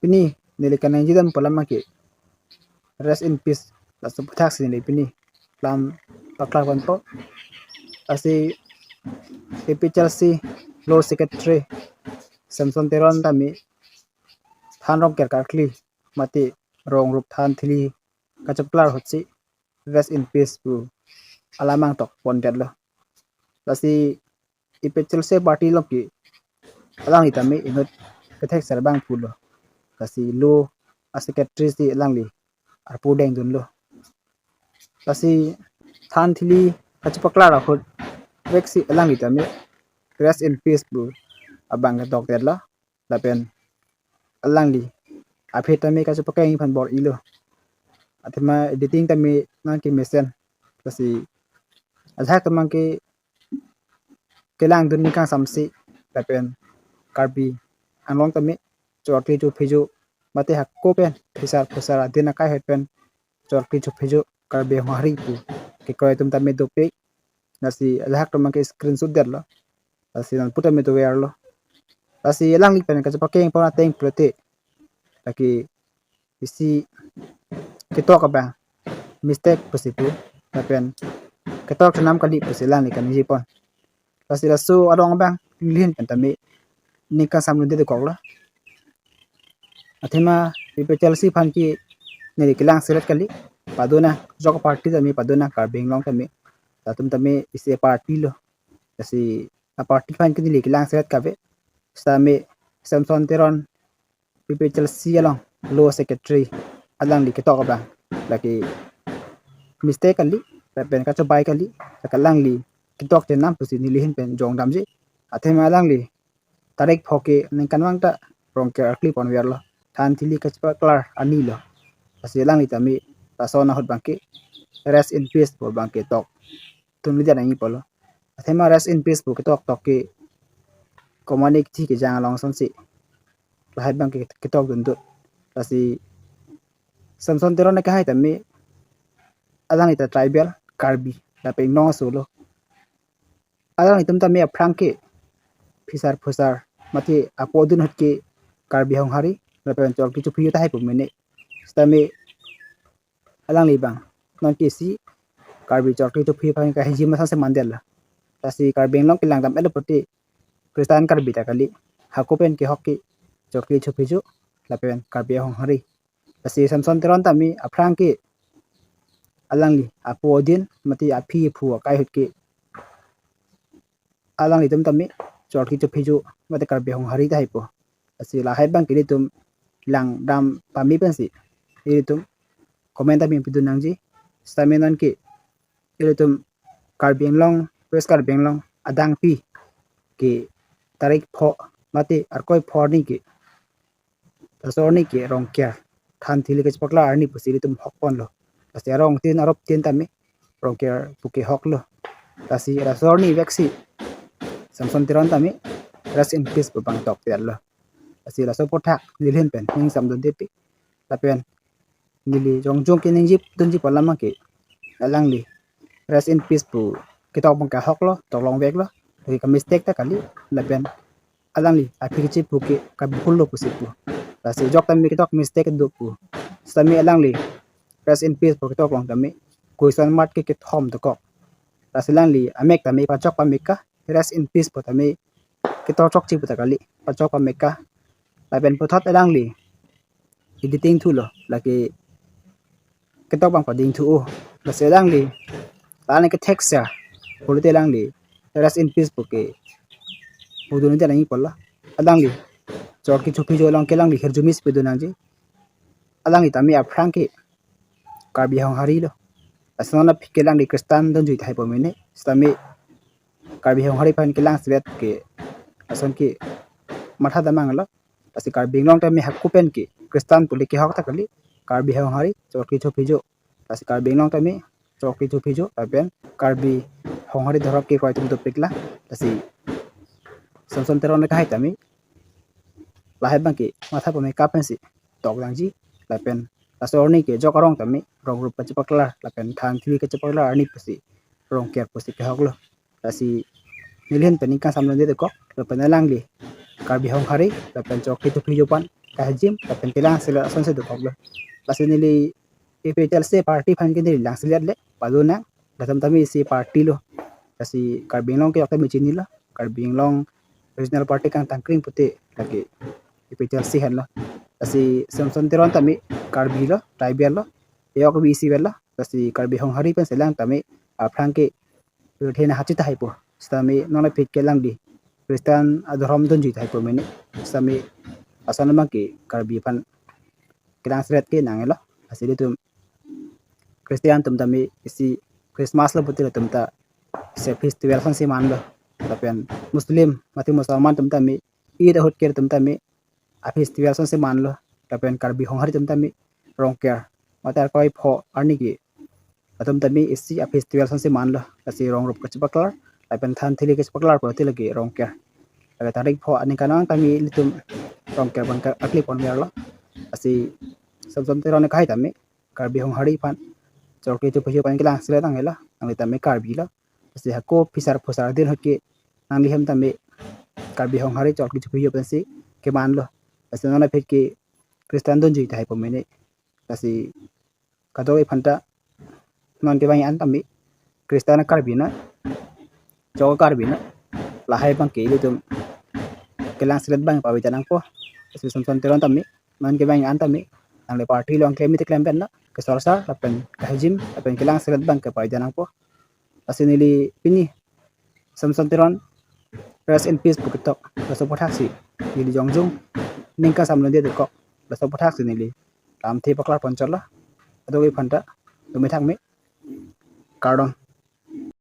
pini nili kanang jidam palama ki rest in peace la suputak sini pini lam paklar konpo asi PPHRC Lord Secretary Samson Teron tami than rong ker karkli mati rong rup than thili kachaplar hotsi rest in peace bu alamang tok pondet lo lasi PPHRC party lo ki alang itami inut kethek serbang pulo kasi lo a secretary si alangli arpu deng dun lo lasi than thili kachapaklar hot veksi alang itami rest in peace bu abang ka tok la lapen alangli aphe tami kachapakai phan bor ilo athma editing tami nan ki mesen kasi azhak tamang ki kelang dun nikang samsi lapen karbi anglong tami chorkli chu phiju mate hakko pen phusar adina kai het pen chorkli chu phiju karbi mahri pu ki koy tum tami dope nasi azhak tamang ki screenshot derlo asi nan puta me to lo asi elang lik pen kachapakai pona teng prote laki isi ketok ba mistake pasipu lapen ketok nam kali pasilang ni kan jipon pasi rasu adong bang lin pentami nika samnu de kokla athema PPHRC phan ki neri kilang seret kali padona jok party tami padona karbing long tami tatum tami isi party lo asi a party phan ki neri kilang seret kabe sami Samson Teron PPHRC along Law Secretary alang li ketok ba laki mistake kali pen ka chobai kali kalang li ketok te nam pusi nilihin pen jong damji athema alang li tarik phoke ning kanwang ta rong ke akli pon werlo than thili kachpa klar ani lo asi alang li tami pasona hot bangke rest in peace por bangke tok tun li janai polo athema rest in peace bu ketok tok ke komanik thi ke jang long son si lahai bangke ketok dun du asi Samson Teron ka hai tami alang ita tribal karbi la pe no solo alang itum tami aprang ke phusar mati apodun hot ke karbi hong hari la pe chol ki chu phiu ta hai pu mene stami alang li bang non ke si karbi chol ki chu phiu phang ka hi ma sa se mandel la tasi karbi long ke lang dam elo poti kristan karbi ta kali hakopen ke hokki chol ki chu phiu la pe karbi hong hari asi Samson Teron tami aprang ke alang li apodin mati aphi phu kai hut ke alang li tum tami chor ki chu phiju mate karbe hong hari dai po asi la hai bang ki tum lang dam pami pensi tum comment tami pidun nangji stamenon ke tum karbeng long west karbeng long adang pi ke tarik pho mati arkoi phorni ke tasoni ke rong kya than thili ke pakla arni pusi tum hokpon lo asi arong tin arop tin tami rong kya puke hok lo asi rasorni veksi Samson Teron tami rest in peace bang tok lo asi la so pothak nilhen pen ning samdon depi lapen nili jongjong ke ning jip dunji palama ke alang li rest in peace pu kitok bang ka hok lo tok long vek lo ka mistake ta kali lapen alang li aphir chi pu ke ka bhul lo pusi pu asi jok tami kitok mistake do pu sami alang li rest in peace pu kitok long tami question mark ke thom to kok asilang li amek tami pa chok pa meka rest in peace pu tami kitok chok chi pu ta kali pa chok pa meka lapen pu thot alang li editing thu lo laki ketok bang pa ding thu la se lang li la ke text ya polite lang li rest in peace ke budun te nang polla alang li chok ki chupi jo lang ke lang li herjumis pe dunang ji alang li tami aprang ke karbi hong hari lo asona phike lang li kristan don jui thai po mene stami karbi hong hari pan ke lang svet ke ason ke matha damang lo asi karbi long tami hakku pen ke kristan puli ke hok ta kali karbi hong hari chok ki chupi jo asi karbi long tami chok ki chupi jo aben karbi hong hari dhorok ke koi tum to pikla asi Samson Teron ka hai tami lahai bang ke matha pa me kapensi tok langji lapen asorni ke jokarong tami rong rup pachipakla lapen thang thili ke chapakla ani pusi rong ker pusi ke hoklo asi nilhen pening ka samlon de ko lapen langli karbi hong hari lapen chok ki chupi jo pan kahjim lapen kilang sila son se dukok lo pasi nili PPTLC party fan kini lang sila le paduna datam tami si party lo kasi karbing long ke yakta micini lo karbing long regional party kang tangkring puti lagi PPTLC han lo kasi samson teron tami karbi lo tribal lo yok BC bella kasi karbi hong hari pen selang tami aprang ke thena hachi ta haipo stami nona pit ke lang di Kristen adhorom don jita haipo meni stami asana mang ke karbi pan kilang sret ke nangelo asili tum Christian tum tami isi Christmas lo puti tum ta se festival san si man lo tapian Muslim mati Musalman tum tami Eid hot ker tum tami a festival san si man lo tapian karbi hong hari tum tami rongker mata koi pho arni ki atum tami isi a festival san si man lo kasi rong rup kachpaklar tapian than thili kachpaklar ko tilagi rongker aga tarik pho ani kanang tami litum rongker ban akli pon lo asi samsam terone kai tami karbi hong hari pan chorke tu phi pan kilang sila tang hela ang tami karbi lo asi hako pisar phosar din hotke ang lihem tami karbi hong hari chorke tu phi pan si ke man lo asi nona phet ki Kristen don ji tai pomene kasi kadoi phanta non ke bang an tami Kristen karbi na chok karbi na lahai bang ke litum kilang sila bang pawitanang po kasi samsam teron tami non ke bang an tami ang le party lo ang klemi te klem na ke sorsa lapen kahjim lapen kilang sila bang ke pawitanang po kasi nili pini samsam teron rest in peace bukitok laso potaksi nili jongjung ningka samlon dia dekok laso potaksi nili lam thi paklar ponchol la adogi phanta tumi thangme kardon